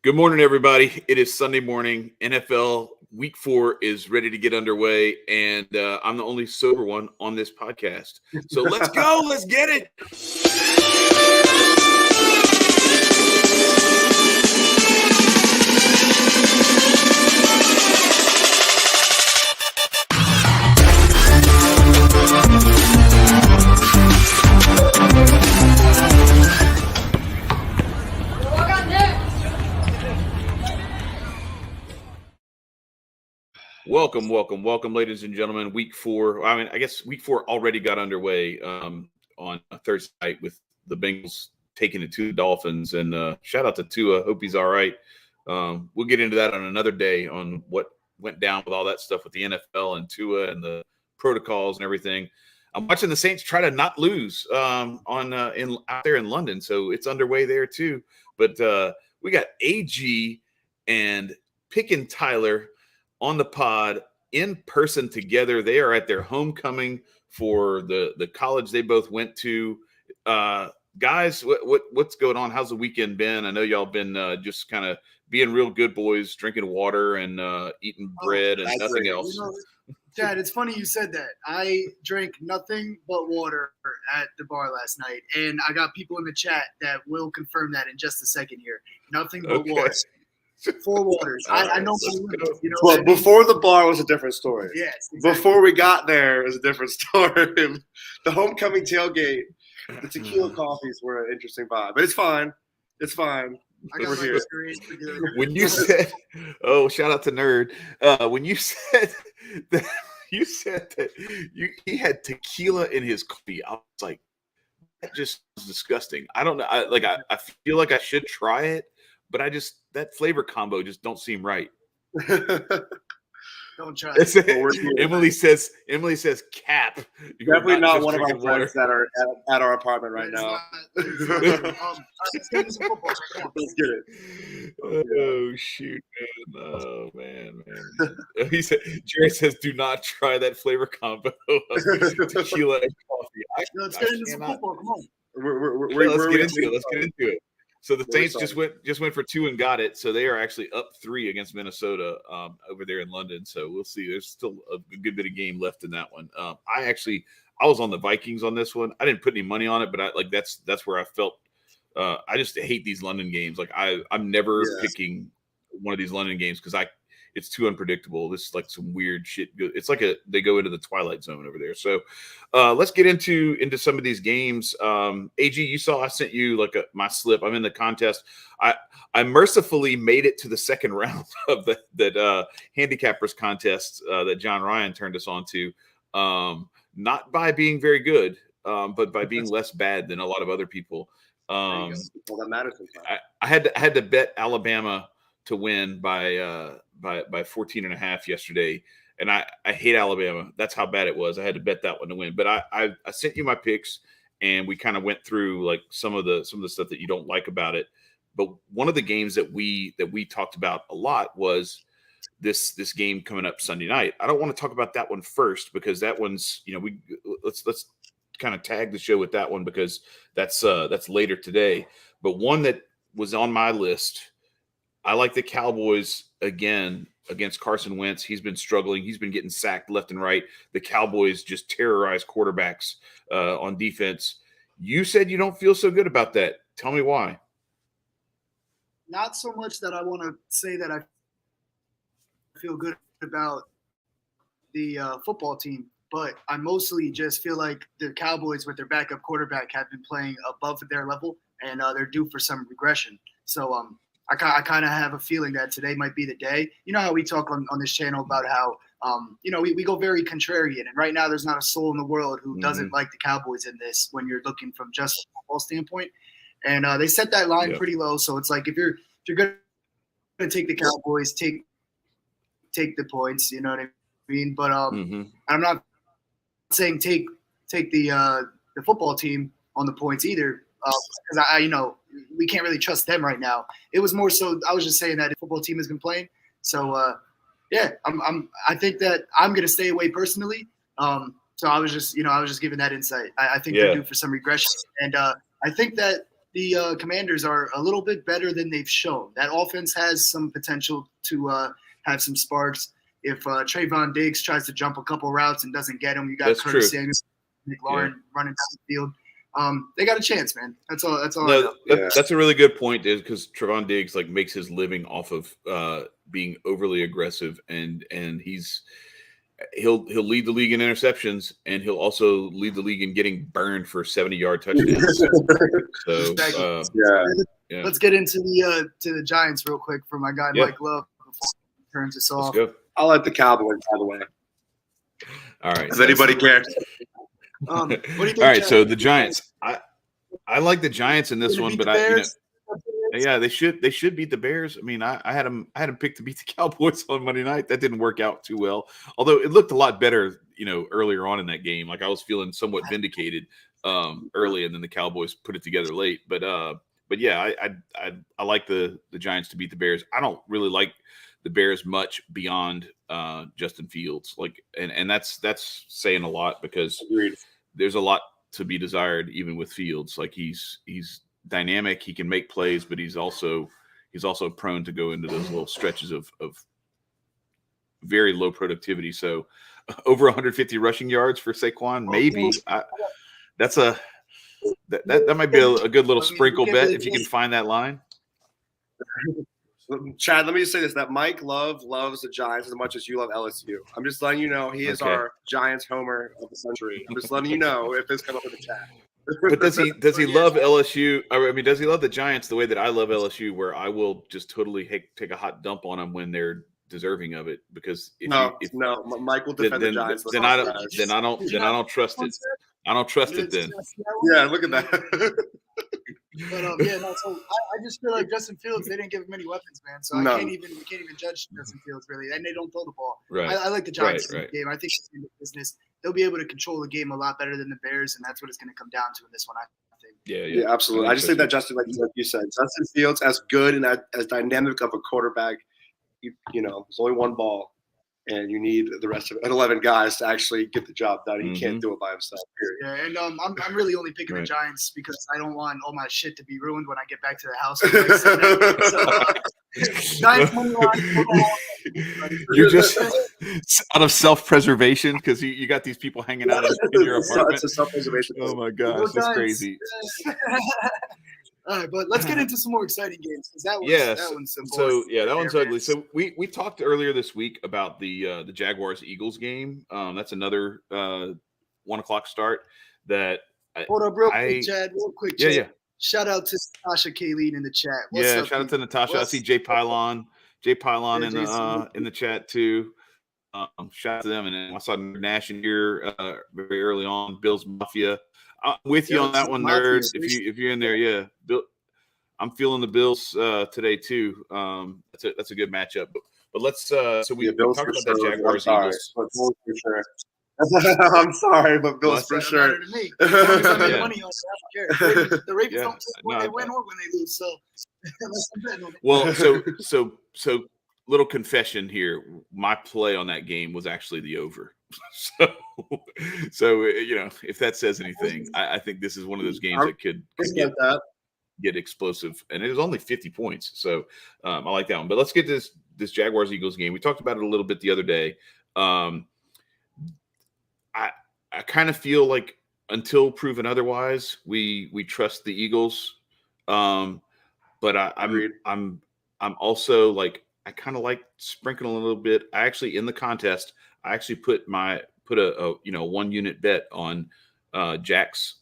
Good morning, everybody. It is Sunday morning. NFL Week 4 is ready to get underway, and I'm the only sober one on this podcast. So let's go. Let's get it. Welcome, ladies and gentlemen. Week 4. I guess Week 4 already got underway on Thursday night with the Bengals taking it to the Dolphins. And shout out to Tua. Hope he's all right. We'll get into that on another day on what went down with all that stuff with the NFL and Tua and the protocols and everything. I'm watching the Saints try to not lose out there in London, so it's underway there too. But we got AG and Pickin Tyler on the pod in person together. They are at their homecoming for the college they both went to. Guys, what's going on? How's the weekend been? I know y'all been just kind of being real good boys, drinking water and eating bread and nothing else. Chad, it's funny you said that. I drank nothing but water at the bar last night, and I got people in the chat that will confirm that in just a second here. Nothing but water. 4 waters. I know my limits, you know. Well, before the bar was a different story. Yes. Exactly. Before we got there, it was a different story. The homecoming tailgate, the tequila coffees were an interesting vibe, but it's fine. It's fine. I got my experience to do it. When you said, shout out to Nerd. When you said that he had tequila in his coffee, I was like, that just was disgusting. I don't know. I feel like I should try it. But that flavor combo just don't seem right. Don't try it. Emily says cap. Definitely not one of our friends that are at our apartment right now. Let's get it. Oh shoot, man. Oh man. He said Jared says do not try that flavor combo of tequila and coffee. Let's get into some football. Come on. Let's get into it. So the Saints just went for 2 and got it. So they are actually up 3 against Minnesota over there in London. So we'll see. There's still a good bit of game left in that one. I was on the Vikings on this one. I didn't put any money on it, but that's where I felt. I just hate these London games. Like I'm never picking one of these London games because it's too unpredictable. This is like some weird shit. It's like they go into the Twilight Zone over there. So let's get into some of these games. AG, you saw I sent you my slip. I'm in the contest. I mercifully made it to the second round of that handicappers contest that John Ryan turned us on to. Not by being very good, but by being less bad than a lot of other people. Well, that matters. I had to bet Alabama to win by 14 and a half yesterday. And I hate Alabama. That's how bad it was. I had to bet that one to win. But I sent you my picks and we kind of went through like some of the stuff that you don't like about it. But one of the games that we talked about a lot was this game coming up Sunday night. I don't want to talk about that one first because that one's, let's kind of tag the show with that one because that's later today. But one that was on my list, I like the Cowboys again against Carson Wentz. He's been struggling. He's been getting sacked left and right. The Cowboys just terrorize quarterbacks on defense. You said you don't feel so good about that. Tell me why. Not so much that I want to say that I feel good about the football team, but I mostly just feel like the Cowboys with their backup quarterback have been playing above their level, and they're due for some regression. So I kind of have a feeling that today might be the day. You know how we talk on this channel about how, we go very contrarian. And right now there's not a soul in the world who doesn't like the Cowboys in this when you're looking from just a football standpoint. And they set that line pretty low. So it's like if you're going to take the Cowboys, take the points, you know what I mean? But I'm not saying take the football team on the points either. Because we can't really trust them right now. It was more so I was just saying that the football team has been playing. So I think that I'm gonna stay away personally. So I was just giving that insight. I think they're due for some regression, and I think that the Commanders are a little bit better than they've shown. That offense has some potential to have some sparks. If Trayvon Diggs tries to jump a couple routes and doesn't get him, you got That's Curtis true. Samuel, McLaurin running down the field. They got a chance, man. That's all. That's all. No, that's a really good point, is because Trevon Diggs like makes his living off of being overly aggressive, and he'll lead the league in interceptions, and he'll also lead the league in getting burned for 70-yard touchdowns. So yeah. Let's get into the Giants real quick for my guy Mike Love before he turns us off. Let's go. I like the Cowboys, by the way. All right. Does anybody care? What do you think, all right, Chad? so the Giants. I like the Giants in this one, but they should beat the Bears. I mean, I had them picked to beat the Cowboys on Monday night. That didn't work out too well. Although it looked a lot better, earlier on in that game. Like I was feeling somewhat vindicated early, and then the Cowboys put it together late. But yeah, I like the Giants to beat the Bears. I don't really like the Bears much beyond Justin Fields. And that's saying a lot, because there's a lot to be desired even with Fields. Like he's dynamic, he can make plays, but he's also prone to go into those little stretches of very low productivity. So over 150 rushing yards for Saquon, maybe. That might be a good little sprinkle bet if you can find that line. Chad, let me just say this: that Mike Love loves the Giants as much as you love LSU. I'm just letting you know he is our Giants homer of the century. I'm just letting you know if this comes up in the chat. But does he love LSU? I mean, does he love the Giants the way that I love LSU, where I will just totally take a hot dump on them when they're deserving of it? Because Mike will defend the Giants. Then I don't trust it. I don't trust it then. Yeah, look at that. But so I just feel like Justin Fields, they didn't give him any weapons, man. So we can't even judge Justin Fields really, and they don't throw the ball. Right. I like the Giants in the game. I think it's in the business. They'll be able to control the game a lot better than the Bears, and that's what it's going to come down to in this one, I think. Yeah, absolutely. I just think that Justin, like you said, Justin Fields, as good and as dynamic of a quarterback, there's only one ball, and you need the rest of 11 guys to actually get the job done. He can't do it by himself. Period. Yeah, and I'm really only picking the Giants because I don't want all my shit to be ruined when I get back to the house. Giants money line. You're just out of self-preservation because you got these people hanging out in your apartment. It's a self-preservation. Oh my gosh, that's crazy. All right, but let's get into some more exciting games because that one's simple. So that one's ugly. So we talked earlier this week about the Jaguars-Eagles game. That's another 1:00 start. Hold up, real quick, Chad. Yeah. Shout out to Natasha Kayleen in the chat. What's up, shout out to Natasha. I see Jay Pylon in the chat too. Shout out to them. And then I saw Nash in here very early on. Bill's Mafia. I'm with you on that one, nerd. If you're in there, Bill, I'm feeling the Bills today too. That's a good matchup. But let's we talked about that Jaguars Eagles. I'm sorry, but Bills for sure. To me. As long as I make money on it, I don't care. The Ravens don't take when they win or when they lose. So well, so little confession here. My play on that game was actually the over. So if that says anything, I think this is one of those games that could get explosive, and it was only 50 points. So I like that one. But let's get this Jaguars Eagles game. We talked about it a little bit the other day. I kind of feel like until proven otherwise, we trust the Eagles. But I'm also like, I kind of like sprinkling a little bit. I actually, in the contest, I actually put a 1 unit bet on Jack's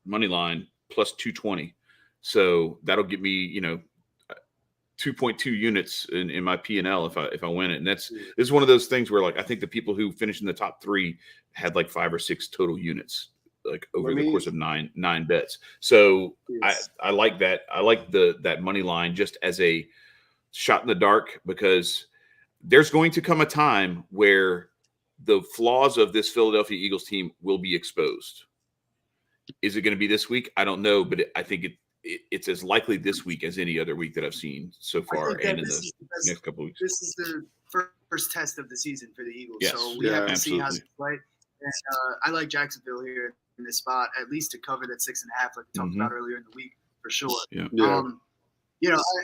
money line plus 220. So that'll get me 2.2 units in my P&L if I win it. And this is one of those things where, like, I think the people who finished in the top 3 had like 5 or 6 total units, like over the course of nine bets. So I like that. I like that money line just as a shot in the dark, because there's going to come a time where the flaws of this Philadelphia Eagles team will be exposed. Is it going to be this week? I don't know, but I think it's as likely this week as any other week that I've seen so far, and in the next couple of weeks. This is the first test of the season for the Eagles, yes. So we have to see how they play. And I like Jacksonville here in this spot, at least to cover that 6.5, like we talked about earlier in the week. for sure. Yeah.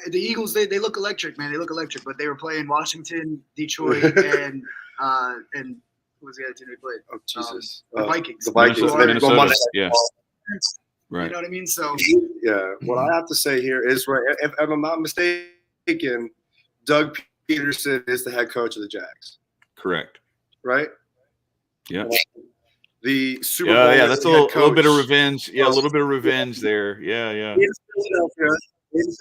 The Eagles, they look electric, man. They look electric, but they were playing Washington, Detroit, and who was the other team they played? Oh, Jesus. The Vikings. The Vikings. Minnesota. Yeah. Right. You know what I mean? So yeah, what I have to say here is, right, if I'm not mistaken, Doug Peterson is the head coach of the Jags. Correct. Right? Yeah. The Super Bowl. Yeah, that's a little bit of revenge. Yeah, a little bit of revenge there. Yeah. In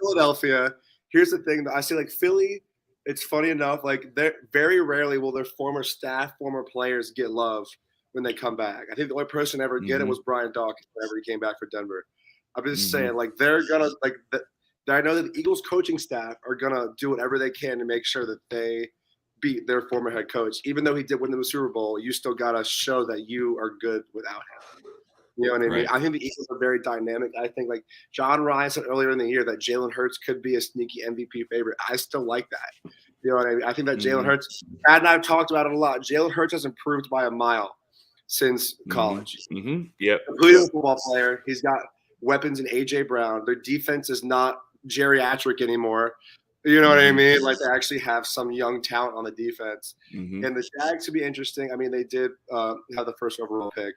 Philadelphia. Here's the thing that I see, like Philly, it's funny enough, like they're very rarely will their former staff, former players get love when they come back. I think the only person to ever get it was Brian Dawkins whenever he came back for Denver. I'm just saying, like, they're gonna I know that the Eagles coaching staff are gonna do whatever they can to make sure that they beat their former head coach. Even though he did win them the Super Bowl, you still gotta show that you are good without him. You know what I mean? I think the Eagles are very dynamic. I think, like John Ryan said earlier in the year, that Jalen Hurts could be a sneaky MVP favorite. I still like that. You know what I mean? I think that Jalen Hurts, Chad and I have talked about it a lot. Jalen Hurts has improved by a mile since college. Yep. Completely a football player. He's got weapons in A.J. Brown. Their defense is not geriatric anymore. You know what I mean? Like, they actually have some young talent on the defense. And the Jags could be interesting. I mean, they did have the first overall pick,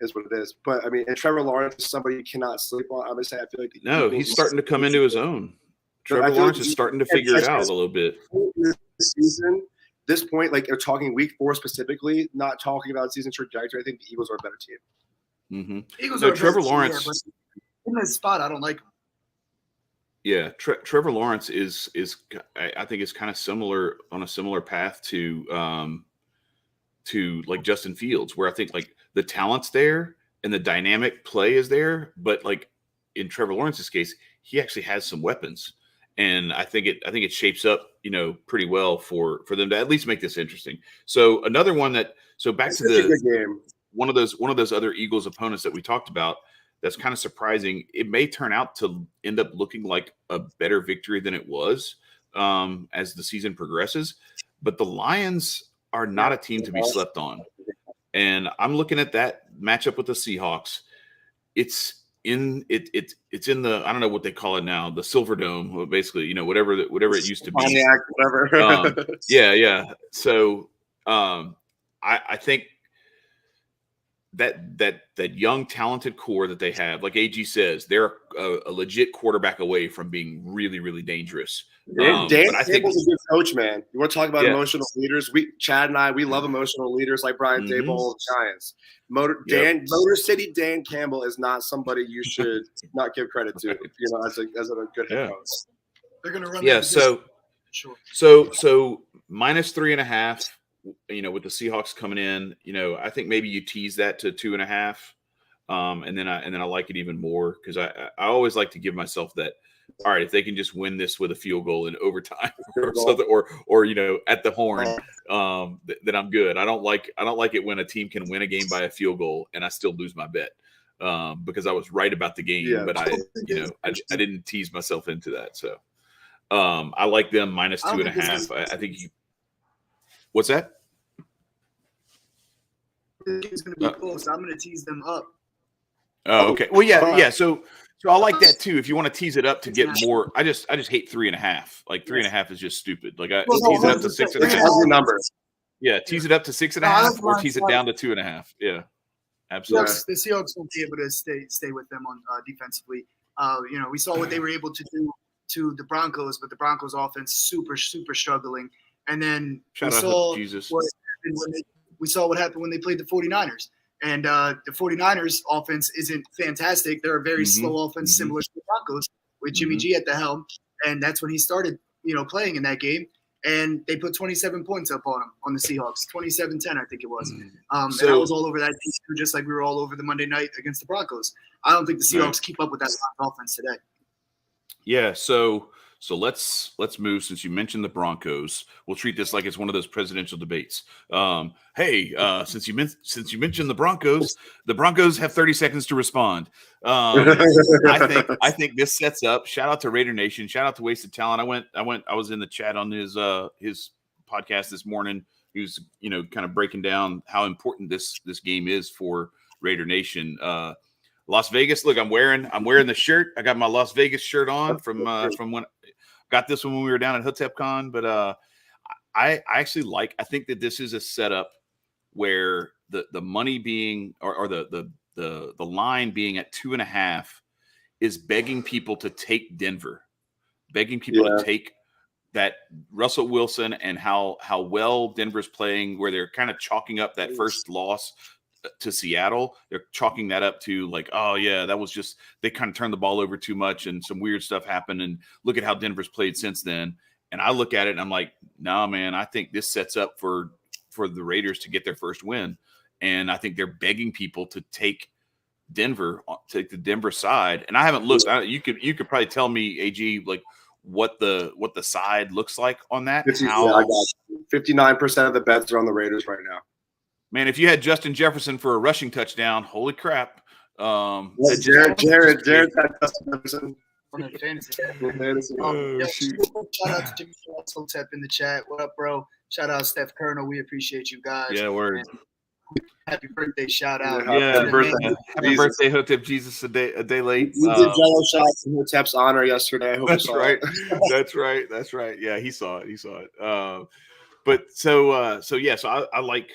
is what it is. But, I mean, and Trevor Lawrence is somebody you cannot sleep on. I'm going to say I feel like he's starting to come into his own. Trevor Lawrence is starting to figure it out a little bit. This point, like, you're talking week 4 specifically, not talking about season trajectory. I think the Eagles are a better team. Eagles so are Trevor Lawrence in this spot. I don't like him. Yeah, Trevor Lawrence is I think is kind of similar on a similar path to like Justin Fields, where I think like the talent's there and the dynamic play is there, but like in Trevor Lawrence's case, he actually has some weapons. And I think it shapes up, pretty well for them to at least make this interesting. So another one back to the game. One of those other Eagles opponents that we talked about, that's kind of surprising. It may turn out to end up looking like a better victory than it was as the season progresses. But the Lions are not a team to be slept on. And I'm looking at that matchup with the Seahawks. It's in the, I don't know what they call it now, the Silver Dome, basically, whatever it used to be. Pontiac, whatever. Yeah. So I think that young talented core that they have, like AG says, they're a legit quarterback away from being really, really dangerous. Dan Campbell's a good coach, man. You want to talk about emotional leaders? Chad and I, we love emotional leaders like Brian Daboll, Giants. Motor City Dan Campbell is not somebody you should not give credit to. As a good head coach. They're going to run. Yeah. So -3.5. With the Seahawks coming in, I think maybe you tease that to 2.5, and then I like it even more because I always like to give myself that. All right, if they can just win this with a field goal in overtime or something, or at the horn, then I'm good. I don't like it when a team can win a game by a field goal and I still lose my bet because I was right about the game, but I didn't tease myself into that. So I like them -2.5. I think you. What's that? It's going to be close. I'm going to tease them up. Oh, okay. Well, yeah. So I like that too. If you want to tease it up to get more, I just hate 3.5. Like 3.5 is just stupid. Like tease it up to 6.5. Number. Yeah, tease it up to 6.5 or tease it down to 2.5. Yeah, absolutely. The Seahawks won't be able to stay with them on defensively. We saw what they were able to do to the Broncos, but the Broncos offense super struggling. And then we saw what happened when they played the 49ers. And the 49ers offense isn't fantastic. They're a very slow offense, similar to the Broncos, with Jimmy G at the helm. And that's when he started, playing in that game. And they put 27 points up on him, on the Seahawks, 27-10, I think it was. And I was all over that team, just like we were all over the Monday night against the Broncos. I don't think the Seahawks keep up with that offense today. Yeah, so let's move. Since you mentioned the Broncos, we'll treat this like it's one of those presidential debates. Since you mentioned the Broncos have 30 seconds to respond. I think this sets up. Shout out to Raider Nation. Shout out to Wasted Talent. I was in the chat on his podcast this morning. He was kind of breaking down how important this game is for Raider Nation. Las Vegas. Look, I'm wearing the shirt. I got my Las Vegas shirt on from when got this one when we were down at HotepCon. But I actually I think that this is a setup where the money being or the line being at 2.5 is begging people to take Denver, begging people to take that Russell Wilson and how well Denver's playing, where they're kind of chalking up that first loss to Seattle. They're chalking that up to like, oh yeah, that was just, they kind of turned the ball over too much and some weird stuff happened. And look at how Denver's played since then. And I look at it and I'm like, nah, man, I think this sets up for the Raiders to get their first win. And I think they're begging people to take the Denver side. And I haven't looked. You could probably tell me, AG, like what the side looks like on that. 59% of the bets are on the Raiders right now. Man, if you had Justin Jefferson for a rushing touchdown, holy crap! Jared's had Justin Jefferson. Fantasy. Shout out to Jimmy Tep in the chat. What up, bro? Shout out Steph Colonel. We appreciate you guys. Yeah, word. Happy birthday! Shout out. Happy birthday, Hotep Jesus a day late. We did Jello shots in Hotep's honor yesterday. I hope that's right. That's right. Yeah, he saw it. But so I like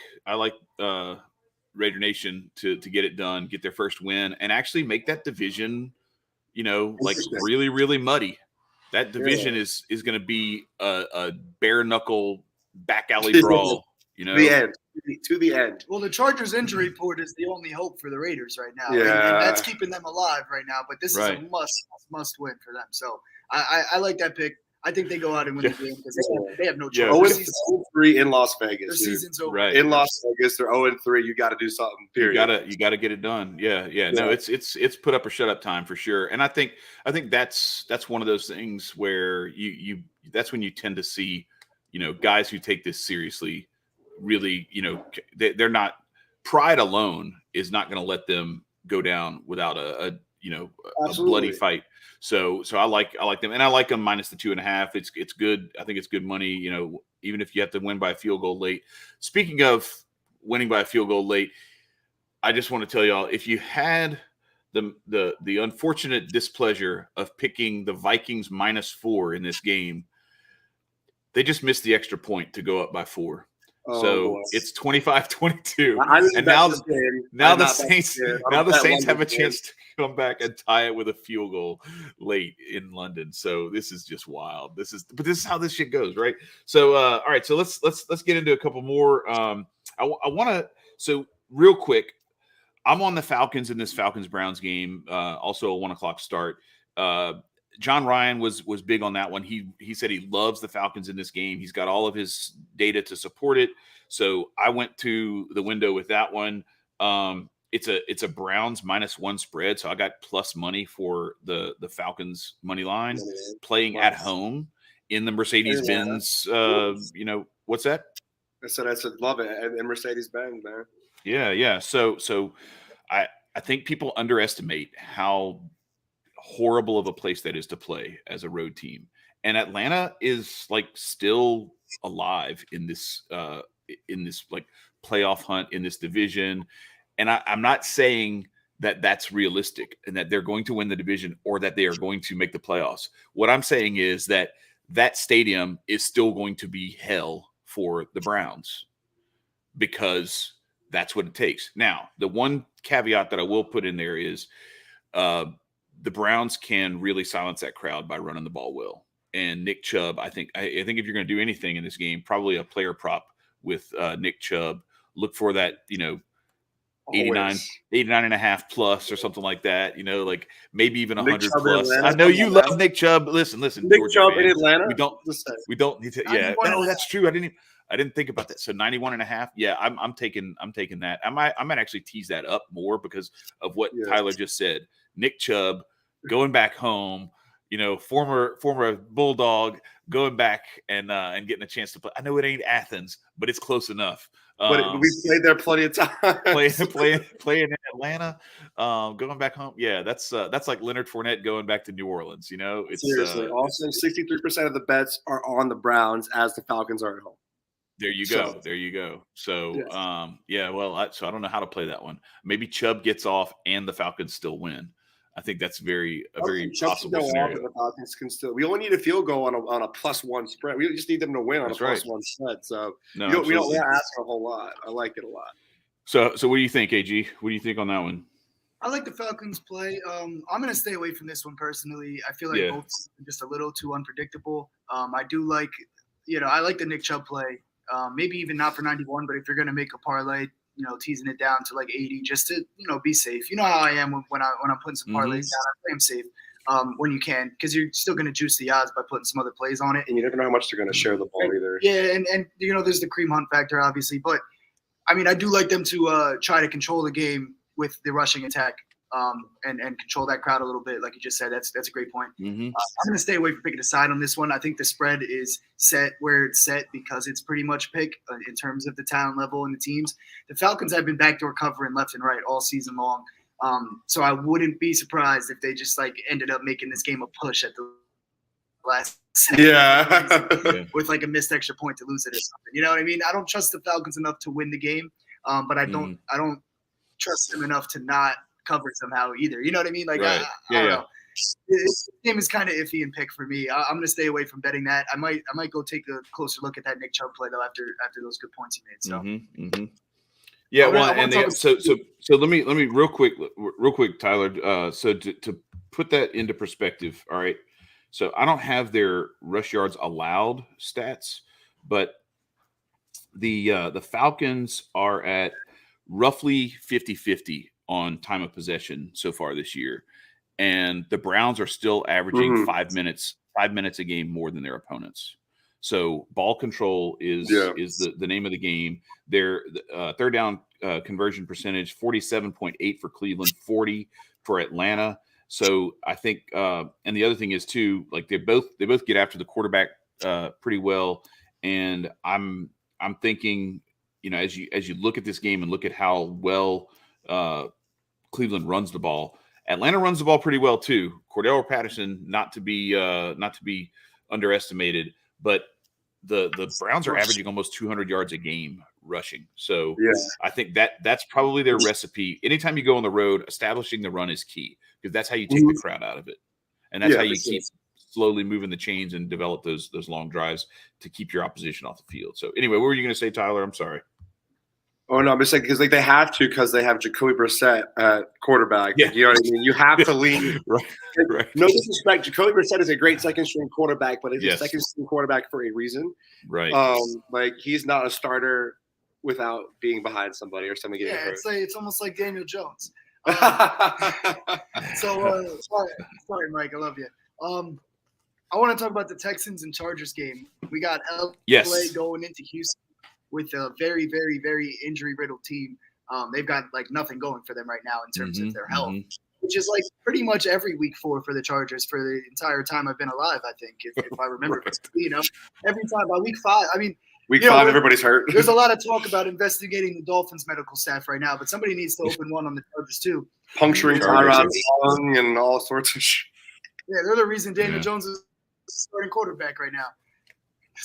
Raider Nation to get it done, get their first win, and actually make that division, like really, really muddy. That division is going to be a bare knuckle back alley brawl. To the end. Well, the Chargers injury report is the only hope for the Raiders right now. Yeah. And that's keeping them alive right now. But this is a must win for them. So I like that pick. I think they go out and win the game because they have no choice. 0-3 in Las Vegas. Their season's over. Right. In Las Vegas, they're 0-3. You got to do something. Period. You got to get it done. Yeah. No, it's put up or shut up time for sure. And I think that's one of those things where you that's when you tend to see, guys who take this seriously. Really, they're not. Pride alone is not going to let them go down without a bloody fight. So I like them, and I like them minus the 2.5. It's good. I think it's good money. Even if you have to win by a field goal late. Speaking of winning by a field goal late, I just want to tell y'all, if you had the unfortunate displeasure of picking the Vikings -4 in this game, they just missed the extra point to go up by 4. So it's 25-22, and now the Saints have a chance to come back and tie it with a field goal late in London. So this is just wild. This is how this shit goes, right? So all right, so let's get into a couple more. I want to real quick. I'm on the Falcons in this Falcons-Browns game. Also a 1:00 start. John Ryan was big on that one. He said he loves the Falcons in this game. He's got all of his data to support it. So I went to the window with that one. It's a Browns -1 spread. So I got plus money for the Falcons money line playing at home in the Mercedes-Benz. What's that? I said love it in Mercedes-Benz, man. Yeah. So I think people underestimate how horrible of a place that is to play as a road team, and Atlanta is like still alive in this like playoff hunt in this division. And I'm not saying that that's realistic and that they're going to win the division or that they are going to make the playoffs. What I'm saying is that stadium is still going to be hell for the Browns because that's what it takes. Now, the one caveat that I will put in there is the Browns can really silence that crowd by running the ball well. And Nick Chubb, I think if you're going to do anything in this game, probably a player prop with Nick Chubb. Look for that, 89.5 plus or something like that. Like maybe even 100 plus. I know you love Nick Chubb. Listen, Nick Chubb in Atlanta. We don't need to. Yeah, no, that's true. I didn't think about that. So 91.5. Yeah, I'm taking that. I might actually tease that up more because of what Tyler just said. Nick Chubb going back home, former Bulldog going back and getting a chance to play. I know it ain't Athens, but it's close enough. But we played there plenty of times. playing in Atlanta, going back home. Yeah, that's like Leonard Fournette going back to New Orleans. It's seriously. Also, 63% of the bets are on the Browns as the Falcons are at home. There you go. There you go. So, so I don't know how to play that one. Maybe Chubb gets off and the Falcons still win. I think that's a very possible scenario. The Falcons can still. We only need a field goal on a +1 spread. We just need them to win on a +1 spread. So we don't ask a whole lot. I like it a lot. So what do you think, AG? What do you think on that one? I like the Falcons play. I'm going to stay away from this one personally. I feel like both are just a little too unpredictable. I do like, I like the Nick Chubb play. Maybe even not for 91, but if you're going to make a parlay, teasing it down to like 80 just to, be safe. You know how I am when I'm putting some parlays down. I play them safe when you can because you're still going to juice the odds by putting some other plays on it. And you never know how much they're going to share the ball either. Yeah, and there's the cream hunt factor, obviously. But, I mean, I do like them to try to control the game with the rushing attack and control that crowd a little bit. Like you just said, that's a great point. I'm going to stay away from picking a side on this one. I think the spread is set where it's set because it's pretty much pick in terms of the talent level and the teams. The Falcons have been backdoor covering left and right all season long. So I wouldn't be surprised if they just ended up making this game a push at the last second with a missed extra point to lose it or something. You know what I mean? I don't trust the Falcons enough to win the game, but I don't trust them enough to not cover somehow either. You know what I mean? I don't know. This game is kind of iffy and pick for me. I'm going to stay away from betting that. I might go take a closer look at that Nick Chubb play though after those good points he made. So. Yeah, so let me real quick, Tyler. So to put that into perspective, all right. So I don't have their rush yards allowed stats, but the Falcons are at roughly 50-50 on time of possession so far this year. And the Browns are still averaging 5 minutes a game more than their opponents. So ball control is the name of the game. Their third down conversion percentage, 47.8 for Cleveland, 40 for Atlanta. So I think, and the other thing is too, they both get after the quarterback pretty well. And I'm thinking, as you look at this game and look at how well Cleveland runs the ball, Atlanta runs the ball pretty well too. Cordell Patterson, not to be underestimated, but the Browns are averaging almost 200 yards a game rushing. So I think that's probably their recipe. Anytime you go on the road, establishing the run is key because that's how you take the crowd out of it. And that's how you keep slowly moving the chains and develop those long drives to keep your opposition off the field. So anyway, what were you going to say, Tyler? I'm sorry. Oh, no, I'm just saying because they have to because they have Jacoby Brissett at quarterback. Yeah. You know what I mean? You have to lean. Right. No disrespect. Jacoby Brissett is a great second-string quarterback, but he's a second-string quarterback for a reason. Right. He's not a starter without being behind somebody or somebody getting hurt. It's almost like Daniel Jones. Sorry, Mike. I love you. I want to talk about the Texans and Chargers game. We got LA going into Houston with a very, very, very injury-riddled team. They've got nothing going for them right now in terms of their health, which is pretty much every week for the Chargers for the entire time I've been alive. I think, if I remember, every time by week 5. I mean, week 5, everybody's hurt. There's a lot of talk about investigating the Dolphins' medical staff right now, but somebody needs to open one on the Chargers too. Puncturing Tyrod's lung and all sorts of shit. Yeah, they're the reason Daniel Jones is starting quarterback right now.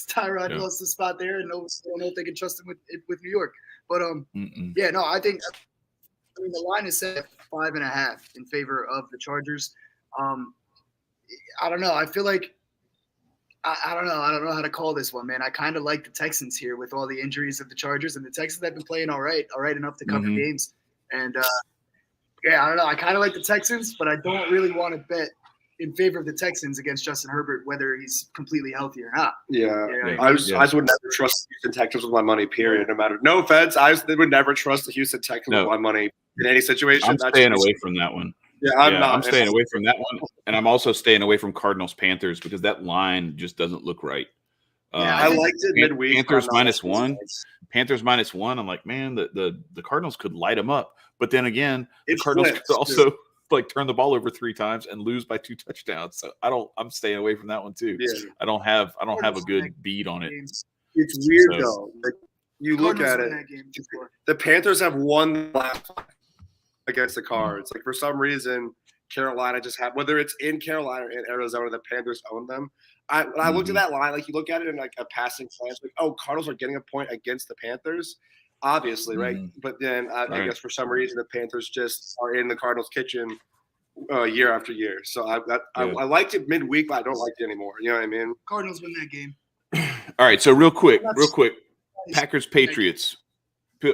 Tyrod lost the spot there, and I don't know if they can trust him with New York. But I think the line is set at 5.5 in favor of the Chargers. I don't know. I feel like I don't know. I don't know how to call this one, man. I kind of like the Texans here with all the injuries of the Chargers, and the Texans have been playing all right enough to cover games. And I don't know. I kind of like the Texans, but I don't really want to bet in favor of the Texans against Justin Herbert, whether he's completely healthy or not. I would never trust the Houston Texans with my money, period. No matter. No offense. I would never trust the Houston Texans with my money in any situation. I'm staying away from that one. I'm staying away from that one. And I'm also staying away from Cardinals-Panthers because that line just doesn't look right. I liked it midweek. Panthers -1. Panthers -1. I'm like, man, the Cardinals could light them up. But then again, the Cardinals could also turn the ball over 3 times and lose by 2 touchdowns. So I'm staying away from that one too. Yeah. I don't have a good beat on it. It's weird though. You look at it. The Panthers have won the last 5 against the Cards. For some reason, Carolina just have, whether it's in Carolina or in Arizona, the Panthers own them. when I looked at that line, like you look at it in like a passing glance, like, oh, Cardinals are getting a point against the Panthers, obviously, right? But then I guess for some reason the Panthers just are in the Cardinals' kitchen year after year. So I liked it midweek, but I don't like it anymore. You know what I mean? Cardinals win that game. All right, so real quick, Packers-Patriots.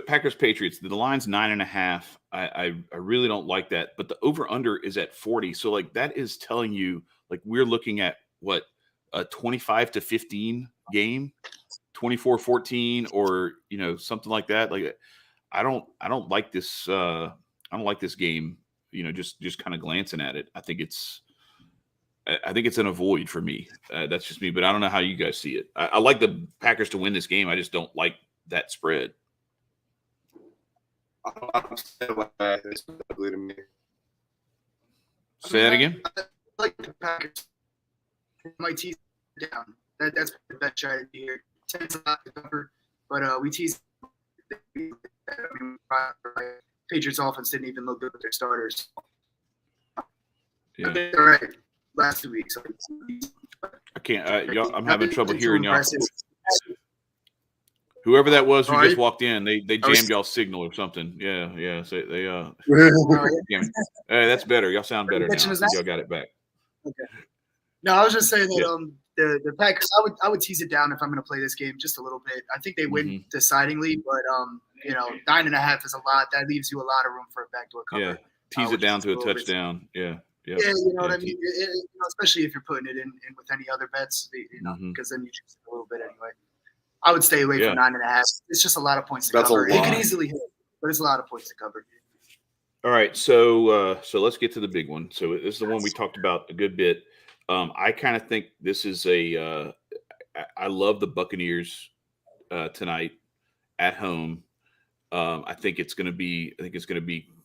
Packers-Patriots, the line's 9.5. I really don't like that, but the over-under is at 40. So, like, that is telling you, like, we're looking at, what, a 25-15 game, 24-14, or, you know, something like that. Like, I don't like this. I don't like this game, you know, just kind of glancing at it. I think it's an avoid for me. That's just me, but I don't know how you guys see it. I like the Packers to win this game. I just don't like that spread. It's ugly to me. Say that again. I like the Packers. My tease down. That's the best strategy here. 10's a lot to cover, but we tease. Patriots offense didn't even look good with their starters. Yeah. All right. Last 2 weeks. I can't. I'm having trouble hearing y'all. Whoever that was who just walked in, they jammed y'all signal or something. Yeah. So they hey, that's better. Y'all sound better now. Y'all got it back. Okay. No, I was just saying that the Packers. I would tease it down if I'm going to play this game just a little bit. I think they win decidingly, but you know, 9.5 is a lot. That leaves you a lot of room for a backdoor cover. Yeah, tease it down to a touchdown. Yeah. Yeah, you know what I mean. Especially if you're putting it in with any other bets, you know, because then you choose a little bit anyway. I would stay away from 9.5. It's just a lot of points to cover. It could easily hit, but it's a lot of points to cover. All right, so let's get to the big one. So this is the one we talked about a good bit. I kind of think this is I love the Buccaneers tonight at home. I think it's going to be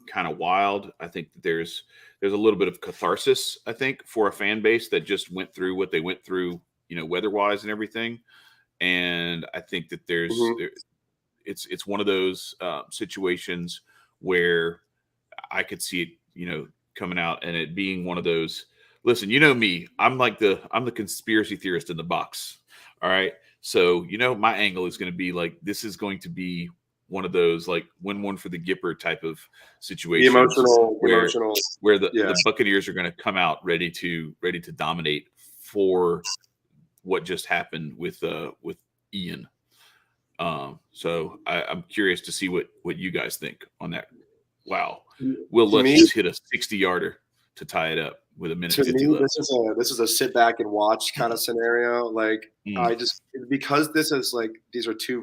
kind of wild. I think that there's a little bit of catharsis, I think, for a fan base that just went through what they went through, you know, weather-wise and everything. And I think that it's one of those situations where I could see it, you know, coming out and it being one of those. Listen, you know me, I'm the conspiracy theorist in the box. All right. So, you know, my angle is going to be like, this is going to be one of those like win one for the Gipper type of situations. Where the Buccaneers are going to come out ready to dominate for what just happened with Ian. So I'm curious to see what you guys think on that. Wow. Will Lutz just hit a 60-yarder to tie it up with a minute 50 left. This is a sit back and watch kind of scenario. Like because this is like these are two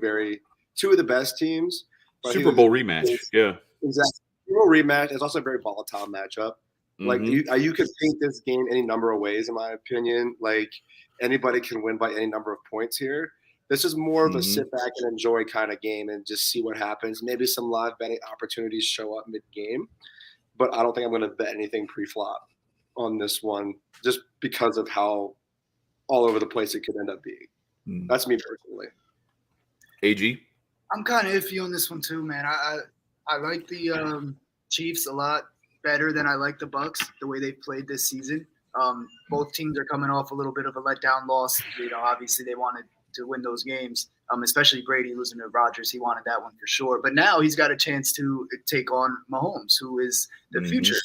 of the best teams. Super Bowl rematch. Yeah. Exactly. Super Bowl rematch. It's also a very volatile matchup. Like you could paint this game any number of ways, in my opinion. Like anybody can win by any number of points here. This is more of a sit back and enjoy kind of game and just see what happens. Maybe some live betting opportunities show up mid-game, but I don't think I'm going to bet anything pre-flop on this one just because of how all over the place it could end up being. That's me personally. AG? I'm kind of iffy on this one too, man. I like the Chiefs a lot better than I like the Bucs, the way they've played this season. Both teams are coming off a little bit of a letdown loss. You know, obviously they wanted to win those games, especially Brady losing to Rodgers. He wanted that one for sure. But now he's got a chance to take on Mahomes, who is the future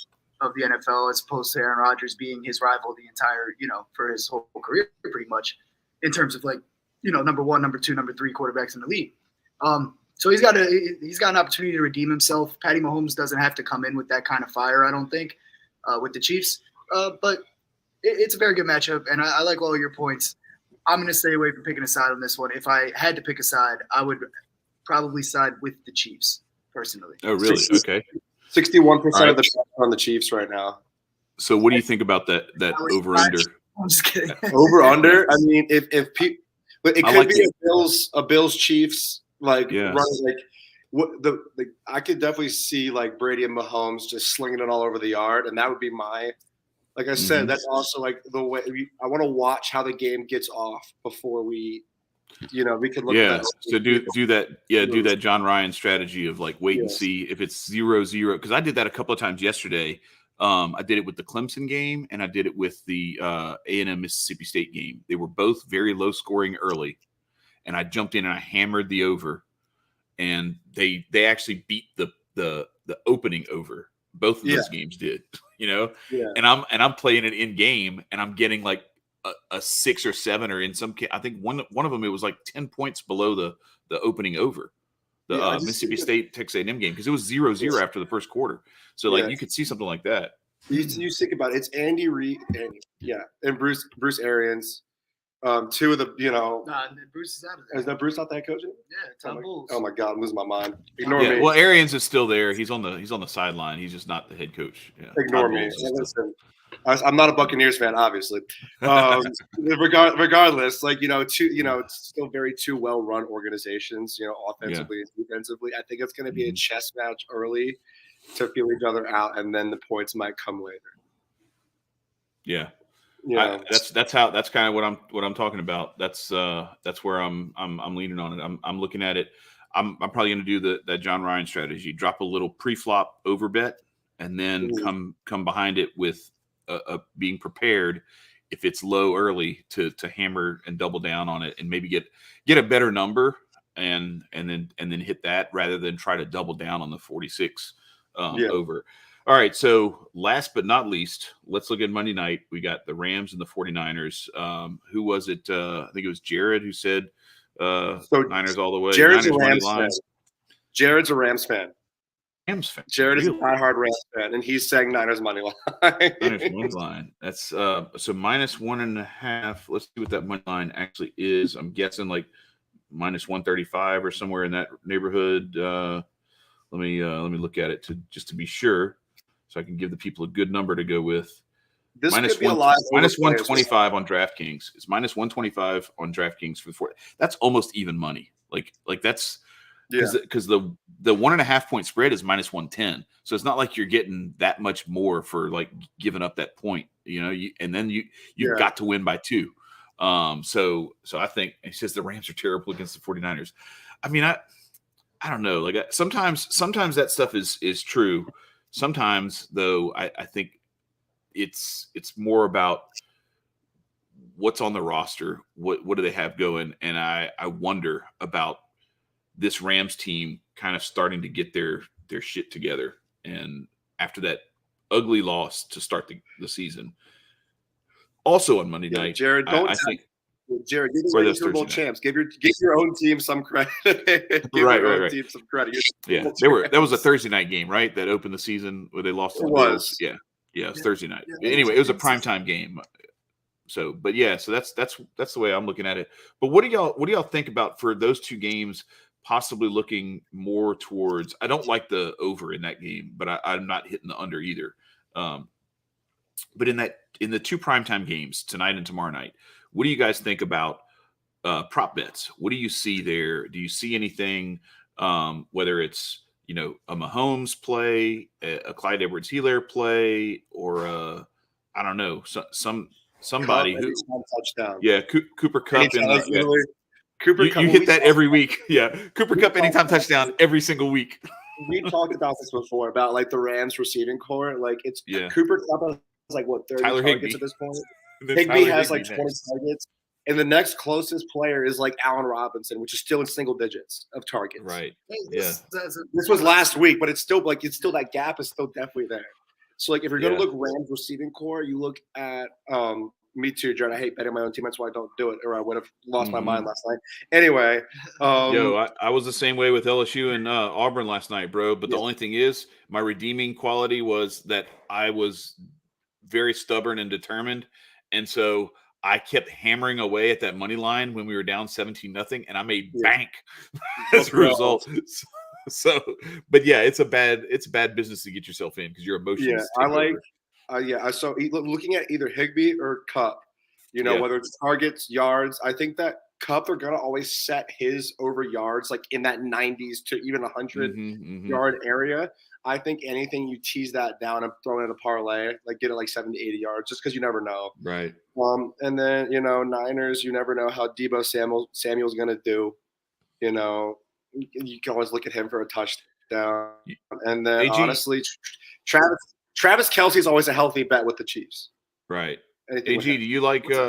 of the NFL, as opposed to Aaron Rodgers being his rival the entire, you know, for his whole career pretty much in terms of like, you know, number 1, number 2, number 3 quarterbacks in the league. So he's got an opportunity to redeem himself. Patty Mahomes doesn't have to come in with that kind of fire, I don't think, with the Chiefs. But it's a very good matchup, and I like all your points. I'm going to stay away from picking a side on this one. If I had to pick a side, I would probably side with the Chiefs, personally. Oh, really? Okay. 61% of the bets are on the Chiefs right now. So what do you think about that over-under? I'm just kidding. Over-under? I mean, if people – it could like be a Bills Chiefs running I could definitely see like Brady and Mahomes just slinging it all over the yard, and that would be my – like I said, that's also like the way I want to watch how the game gets off before we could look at that. So do that. Yeah. Do that John Ryan strategy of like wait and see if it's 0-0. Cause I did that a couple of times yesterday. I did it with the Clemson game, and I did it with the A&M Mississippi State game. They were both very low scoring early, and I jumped in and I hammered the over, and they actually beat the opening over. Both of those games did, and I'm playing it in game, and I'm getting like a 6 or 7, or in some case, I think one of them, it was like 10 points below the opening over. The Mississippi State Texas A&M game, because it was 0-0 after the first quarter. So like you could see something like that. You think about it. It's Andy Reid and Bruce Arians. Two of the Bruce is out of there. Is that Bruce not the head coach? Yeah, Tom Bowles. Oh my God, I'm losing my mind. Ignore me. Well, Arians is still there. He's on the sideline. He's just not the head coach. Yeah. Ignore me. Listen, I'm not a Buccaneers fan, obviously. Regardless, it's still two well-run organizations, offensively and defensively. I think it's going to be a chess match early to feel each other out, and then the points might come later. Yeah, that's kind of what I'm talking about. That's where I'm leaning on it. I'm looking at it. I'm probably going to do that John Ryan strategy. Drop a little pre-flop over bet, and then come behind it with being prepared if it's low early to hammer and double down on it, and maybe get a better number and then hit that, rather than try to double down on the 46 over. All right, so last but not least, let's look at Monday night. We got the Rams and the 49ers. Who was it? I think it was Jared who said Niners all the way. Jared's a Rams fan. Jared's a Rams fan. Rams fan. Jared is a diehard Rams fan, and he's saying Niners money line. Niners money line. That's so -1.5. Let's see what that money line actually is. I'm guessing like -135 or somewhere in that neighborhood. Let me look at it just to be sure, so I can give the people a good number to go with. This could be -125 on DraftKings. It's -125 on DraftKings for the 4. That's almost even money. Like that's. Because the 1.5 point spread is -110, so it's not like you're getting that much more for like giving up that point, and then you've got to win by 2. So I think he says the Rams are terrible against the 49ers. I mean, I don't know. Like sometimes that stuff is true. Sometimes though, I think it's more about what's on the roster, what do they have going, and I wonder about this Rams team kind of starting to get their shit together. And after that ugly loss to start the season, also on Monday night, Jared, Jared, you're the Super Bowl champs. Give your own team some credit. Give your own team some credit. That was a Thursday night game, right? That opened the season where they lost. It was. Yeah, it was Thursday night. Anyway, it was a primetime game. So that's the way I'm looking at it. But what do y'all think about for those two games? Possibly looking more towards. I don't like the over in that game, but I'm not hitting the under either. But in the two primetime games tonight and tomorrow night, what do you guys think about prop bets? What do you see there? Do you see anything? Whether it's a Mahomes play, a Clyde Edwards-Helaire play, or I don't know, somebody who touchdown. Yeah, Cooper Kupp in Cooper you hit that every week. Yeah. Cooper Kupp anytime touchdown every single week. We talked about this before about like the Rams receiving core. Like it's Cooper Kupp has like 30 Tyler targets Higbee. at this point. Higbee has like 20 targets. And the next closest player is like Allen Robinson, which is still in single digits of targets. Right. This was last week, but it's still that gap is still definitely there. So like if you're gonna look Rams receiving core, you look at me too, Jared. I hate betting my own team. That's why I don't do it, or I would have lost my mind last night. Anyway. I was the same way with LSU and Auburn last night, bro. But the only thing is, my redeeming quality was that I was very stubborn and determined. And so I kept hammering away at that money line when we were down 17-0, and I made bank as a result. So, but it's a bad business to get yourself in because your emotions. So looking at either Higbee or Kupp, whether it's targets, yards, I think that Kupp, they're gonna always set his over yards like in that 90s to even 100 yard area. I think anything you tease that down and throw it in a parlay, like get it like 70, 80 yards, just because you never know. Right. And then Niners, you never know how Deebo Samuel's gonna do. You can always look at him for a touchdown. And then honestly, Travis Kelce's always a healthy bet with the Chiefs. Right. Anything with AG, him.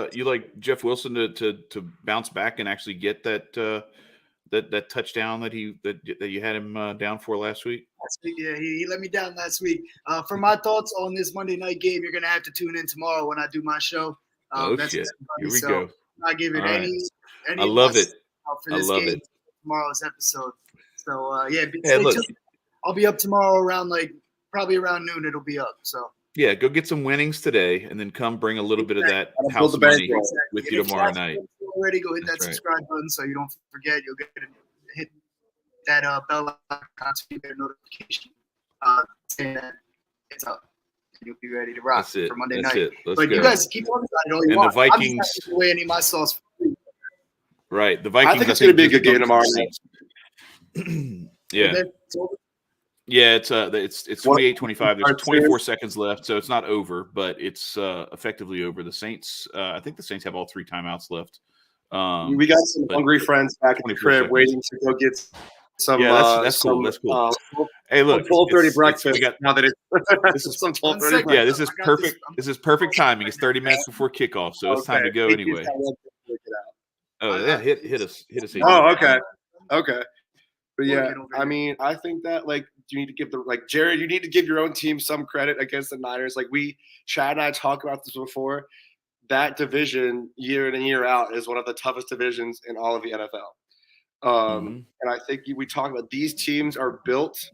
do you like Jeff Wilson to bounce back and actually get that touchdown that you had him down for last week? Yeah, he let me down last week. For my thoughts on this Monday night game, you're gonna have to tune in tomorrow when I do my show. That's shit! Here we go. I'm not giving All any. I love it. For this I love game, it. Tomorrow's episode. So Hey, stay look. tuned. I'll be up tomorrow around probably around noon. It'll be up. So Yeah, go get some winnings today, and then come bring a little bit of that That'll house build the money bankroll. with And you if tomorrow haven't night. already, go hit that That's right. subscribe button so you don't forget. You'll hit that bell icon so you get a notification saying that it's up. And you'll be ready to rock That's it. for Monday That's night. it. Let's But go. you guys keep talking about it all you And want. the Vikings. I'm just not giving away any of my sauce for free. Right. The Vikings. I think it's going to be a good game tomorrow. Yeah. It's over. Yeah, it's 28-25. There's 24 seconds left, so it's not over, but it's effectively over. The Saints, I think the Saints have all 3 timeouts left. We got some hungry friends back at the 24 crib seconds. waiting to go get some. Yeah, that's cool. That's cool. Hey, look, 12:30 breakfast. we got Now that this it's is some 12:30 Yeah, breakfast. yeah, this is I got perfect. this. This is perfect timing. It's 30 minutes before kickoff, so it's time to go anyway. Oh yeah, hit us. Oh, okay. But yeah, Working over I here. mean, I think that you need to give Jared, you need to give your own team some credit against the Niners. Chad and I talked about this before. That division, year in and year out, is one of the toughest divisions in all of the NFL. And I think we talk about these teams are built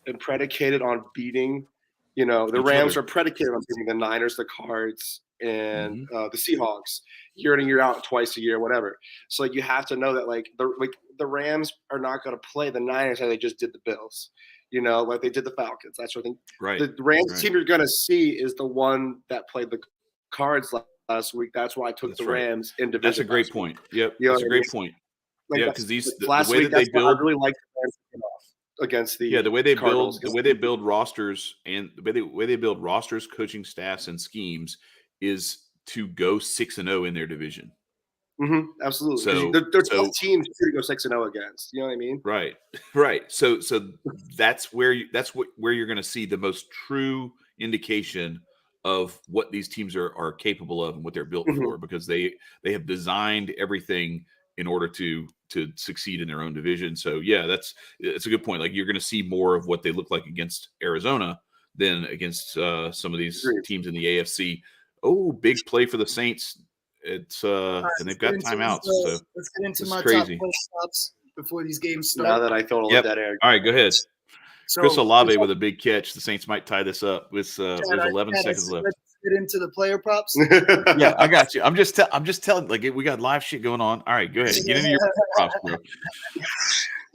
and predicated on beating. The Each Rams other. are predicated on beating the Niners, the Cards, and the Seahawks year in and year out, twice a year, whatever. So you have to know that the Rams are not going to play the Niners how they just did the Bills, like they did the Falcons. That's what I think. Right. The Rams team you're going to see is the one that played the Cards last week. That's why I took That's the right. Rams in division. That's a great point. Yep, that's a great point. Yeah, because last the way week, that they build I really liked the Rams to get off against the the way they Cardinals. build rosters and the way they build rosters, coaching staffs, and schemes is to go 6-0 in their division. Absolutely. So they're tough teams to go 6-0 against. You know what I mean? Right. So that's where you're going to see the most true indication of what these teams are capable of and what they're built for, because they have designed everything in order to succeed in their own division. So yeah, that's a good point. Like, you're going to see more of what they look like against Arizona than against some of these teams in the AFC. Oh, big play for the Saints. It's and they've got timeouts. So let's get into my crazy. top play stops before these games start. Now that I filled all of that air. All right, go ahead. So, Chris Olave with a big catch. The Saints might tie this up with there's 11 seconds left. Let's get into the player props. Yeah, I got you. I'm just telling. Like, we got live shit going on. All right, go ahead. Get into your props, bro.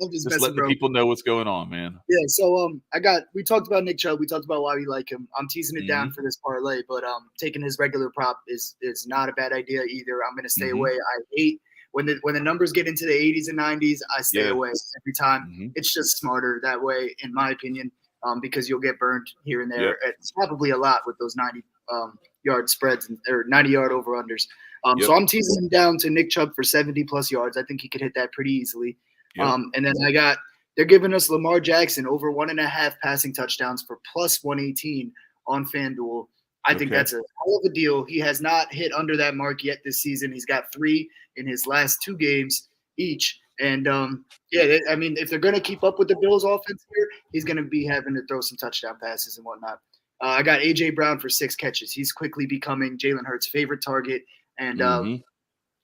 I'm just letting the people know what's going on, man. Yeah, so we talked about Nick Chubb. We talked about why we like him. I'm teasing it down for this parlay, but taking his regular prop is not a bad idea either. I'm going to stay away. I hate when the numbers get into the 80s and 90s. I stay away every time. It's just smarter that way, in my opinion, because you'll get burned here and there. It's probably a lot with those 90 yard spreads or 90-yard over-unders. So I'm teasing him down to Nick Chubb for 70-plus yards. I think he could hit that pretty easily. And then they're giving us Lamar Jackson over 1.5 passing touchdowns for plus 118 on FanDuel. I think that's a hell of a deal. He has not hit under that mark yet this season. He's got 3 in his last 2 games each. And I mean, if they're going to keep up with the Bills offense here, he's going to be having to throw some touchdown passes and whatnot. I got A.J. Brown for 6 catches. He's quickly becoming Jalen Hurts' favorite target. And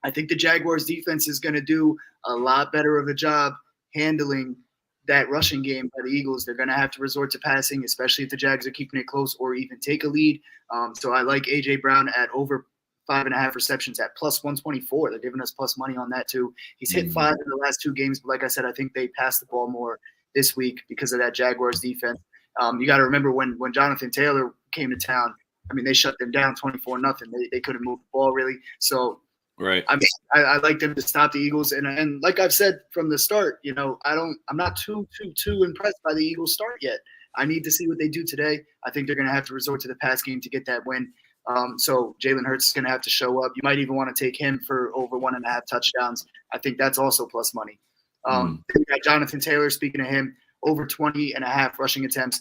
I think the Jaguars defense is going to do a lot better of a job handling that rushing game by the Eagles. They're going to have to resort to passing, especially if the Jags are keeping it close or even take a lead. So I like A.J. Brown at over 5.5 receptions at plus 124. They're giving us plus money on that too. He's hit 5 in the last 2 games, but like I said, I think they passed the ball more this week because of that Jaguars defense. You got to remember when Jonathan Taylor came to town, I mean, they shut them down 24-0. They couldn't move the ball really. So I mean, I like them to stop the Eagles. And like I've said from the start, I'm not too impressed by the Eagles start yet. I need to see what they do today. I think they're going to have to resort to the pass game to get that win. So Jalen Hurts is going to have to show up. You might even want to take him for over 1.5 touchdowns. I think that's also plus money. We got Jonathan Taylor. Speaking of him, over 20.5 rushing attempts.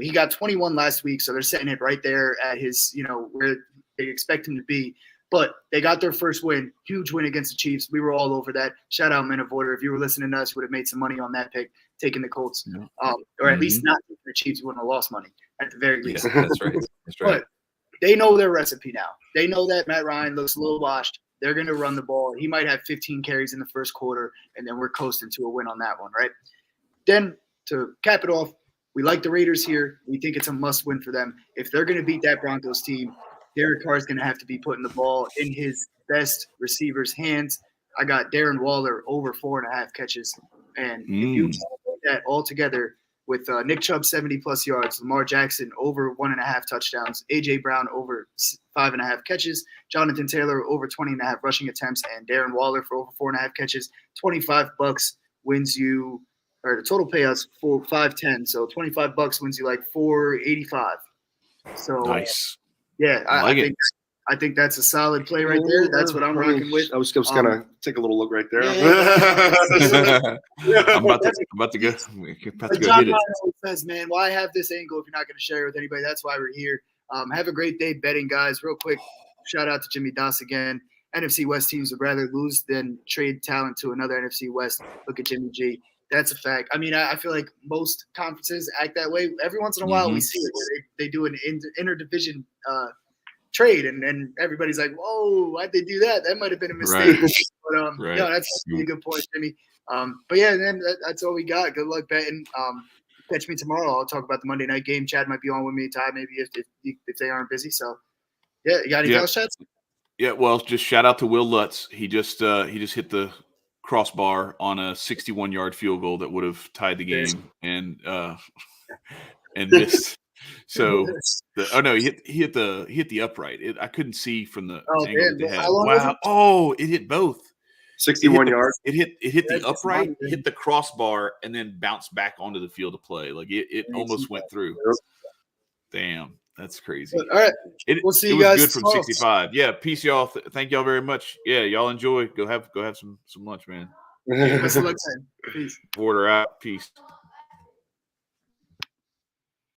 He got 21 last week, so they're setting it right there at his, where they expect him to be. But they got their first win, huge win against the Chiefs. We were all over that. Shout out Minnevoter. If you were listening to us, you would have made some money on that pick, taking the Colts. Or at least not taking the Chiefs. You wouldn't have lost money at the very least. Yeah, that's right. That's right. But they know their recipe now. They know that Matt Ryan looks a little washed. They're going to run the ball. He might have 15 carries in the first quarter, and then we're coasting to a win on that one, right? Then to cap it off, we like the Raiders here. We think it's a must-win for them. If they're going to beat that Broncos team, Derek Carr is going to have to be putting the ball in his best receiver's hands. I got Darren Waller over 4.5 catches. And if you put that all together with Nick Chubb 70-plus yards, Lamar Jackson over 1.5 touchdowns, A.J. Brown over 5.5 catches, Jonathan Taylor over 20.5 rushing attempts, and Darren Waller for over 4.5 catches, $25 wins you – or the total payouts for $510. So $25 wins you like $485. So nice. Yeah, I think that's a solid play right there. That's what I'm rocking with. I was gonna take a little look right there. I'm about to go John hit it. always says, man, why have this angle if you're not going to share it with anybody? That's why we're here. Have a great day betting, guys. Real quick, shout out to Jimmy Doss again. NFC West teams would rather lose than trade talent to another NFC West. Look at Jimmy G. That's a fact. I mean, I feel like most conferences act that way. Every once in a while, we see it where they do an interdivision trade, and everybody's like, "Whoa, why'd they do that? That might have been a mistake." Right. But no, that's a good point, Jimmy. But yeah, then that's all we got. Good luck betting. Catch me tomorrow. I'll talk about the Monday night game. Chad might be on with me. Ty maybe if they aren't busy. So yeah, you got anything else, Chad? Yeah, well, just shout out to Will Lutz. He just hit the crossbar on a 61-yard field goal that would have tied the game and missed. So he hit the upright. I couldn't see from the angle they had. Wow! Oh, it hit both. 61 yards. It hit the upright, hit the crossbar, and then bounced back onto the field of play. Like it almost went through. Damn, that's crazy. All right, we'll see you guys. It was good from 65. Yeah, peace, y'all. Thank y'all very much. Yeah, y'all enjoy. Go have some lunch, man. Best of luck, man. Peace. Border out. Peace.